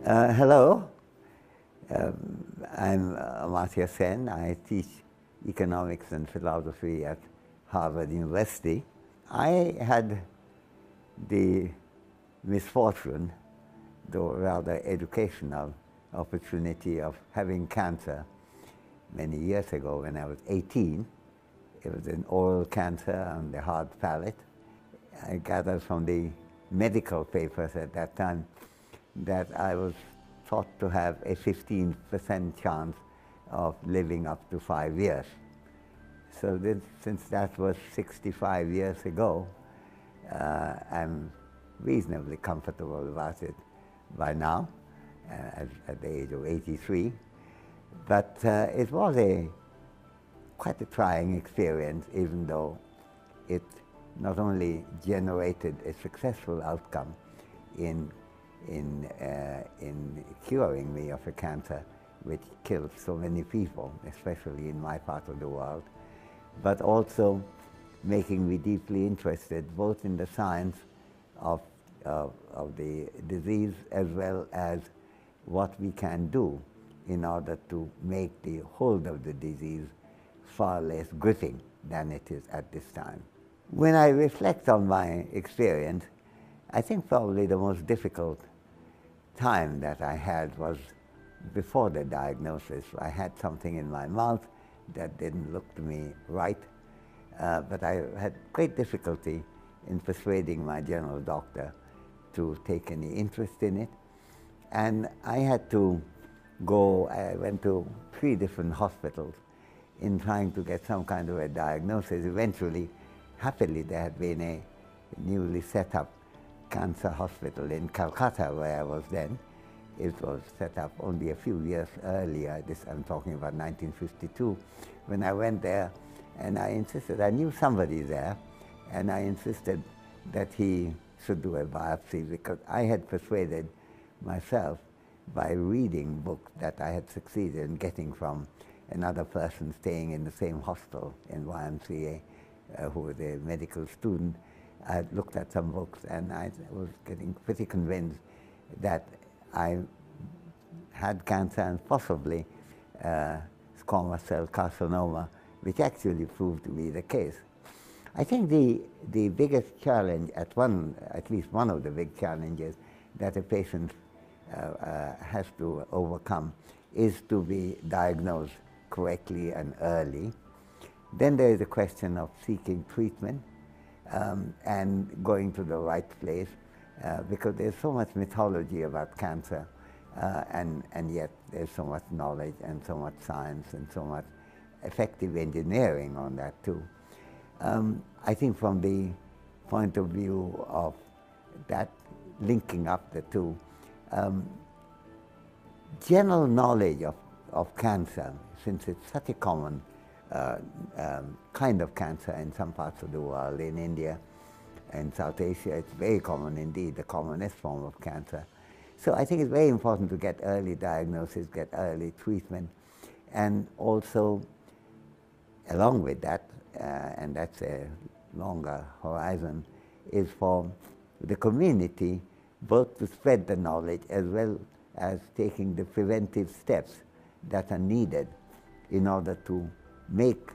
Hello, I'm Amartya. I teach economics and philosophy at Harvard University. I had the misfortune, though rather educational, opportunity of having cancer many years ago when I was 18. It was an oral cancer on the hard palate. I gathered from the medical papers at that time that I was thought to have a 15% chance of living up to 5 years. So since that was 65 years ago, I'm reasonably comfortable about it by now, at the age of 83. But it was quite a trying experience, even though it not only generated a successful outcome in curing me of a cancer which killed so many people, especially in my part of the world, but also making me deeply interested both in the science of the disease as well as what we can do in order to make the hold of the disease far less gripping than it is at this time. When I reflect on my experience, I think probably the most difficult time that I had was before the diagnosis. I had something in my mouth that didn't look to me right, but I had great difficulty in persuading my general doctor to take any interest in it. And I had to go, I went to 3 different hospitals in trying to get some kind of a diagnosis. Eventually, happily, there had been a newly set up cancer hospital in Calcutta, where I was then. It was set up only a few years earlier. I'm talking about 1952, when I went there, and I insisted, I knew somebody there, and I insisted that he should do a biopsy, because I had persuaded myself by reading books that I had succeeded in getting from another person staying in the same hostel in YMCA, who was a medical student. I had looked at some books, and I was getting pretty convinced that I had cancer, and possibly squamous cell carcinoma, which actually proved to be the case. I think the biggest challenge, at least one of the big challenges that a patient has to overcome, is to be diagnosed correctly and early. Then there is a question of seeking treatment and going to the right place, because there's so much mythology about cancer, and yet there's so much knowledge and so much science and so much effective engineering on that too. I think from the point of view of that, linking up the two, general knowledge of cancer, since it's such a common kind of cancer in some parts of the world. In India and South Asia, it's very common indeed, the commonest form of cancer. So I think it's very important to get early diagnosis, get early treatment, and also along with that, and that's a longer horizon, is for the community both to spread the knowledge as well as taking the preventive steps that are needed in order to make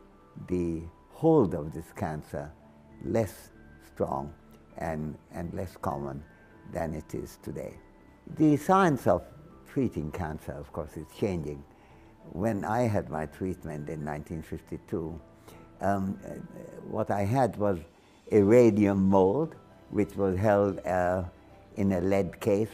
the hold of this cancer less strong and less common than it is today. The science of treating cancer, of course, is changing. When I had my treatment in 1952, what I had was a radium mold, which was held in a lead case,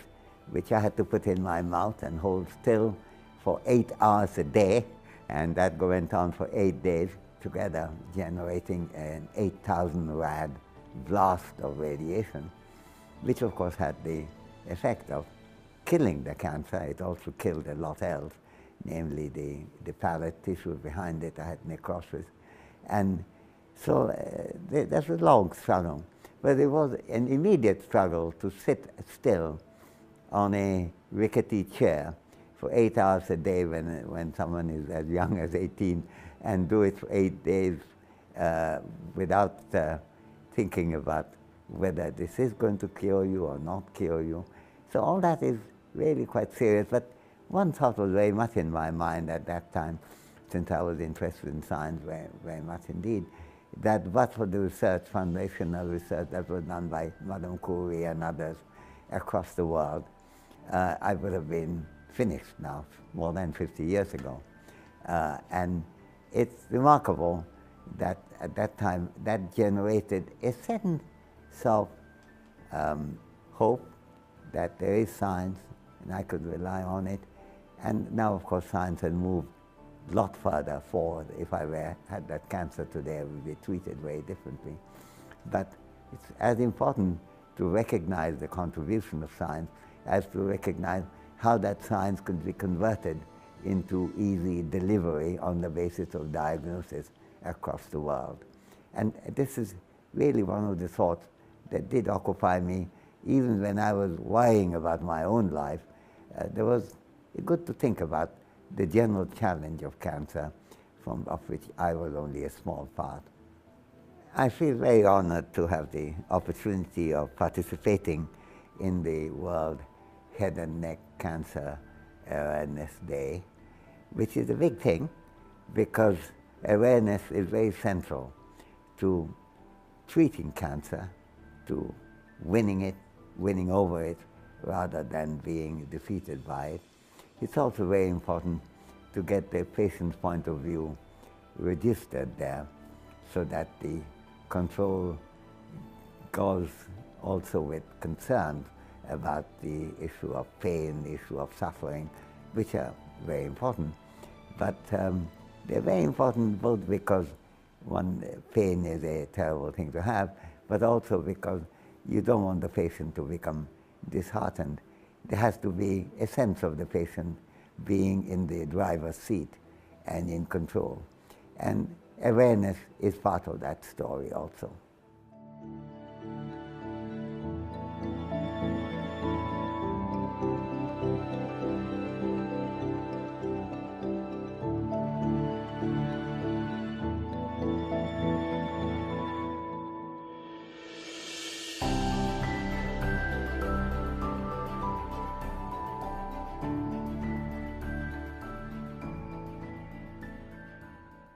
which I had to put in my mouth and hold still for 8 hours a day. And that went on for 8 days together, generating an 8,000 rad blast of radiation, which of course had the effect of killing the cancer. It also killed a lot else, namely the palate tissue behind it. I had necrosis. And so that's a long struggle. But it was an immediate struggle to sit still on a rickety chair for 8 hours a day when someone is as young as 18, and do it for 8 days without thinking about whether this is going to cure you or not cure you. So all that is really quite serious. But one thought was very much in my mind at that time, since I was interested in science very, very much indeed, that but for the research, foundational research that was done by Madame Curie and others across the world, I would have been finished now more than 50 years ago. And it's remarkable that at that time that generated a certain self hope that there is science and I could rely on it. And now, of course, science has moved a lot further forward. If I had that cancer today, I would be treated very differently. But it's as important to recognize the contribution of science as to recognize how that science could be converted into easy delivery on the basis of diagnosis across the world. And this is really one of the thoughts that did occupy me even when I was worrying about my own life. There was good to think about the general challenge of cancer, of which I was only a small part. I feel very honored to have the opportunity of participating in the World Head and Neck Cancer Awareness Day, which is a big thing because awareness is very central to treating cancer, to winning over it, rather than being defeated by it. It's also very important to get the patient's point of view registered there so that the control goes also with concerns about the issue of pain, the issue of suffering, which are very important. But they're very important both because pain is a terrible thing to have, but also because you don't want the patient to become disheartened. There has to be a sense of the patient being in the driver's seat and in control. And awareness is part of that story also.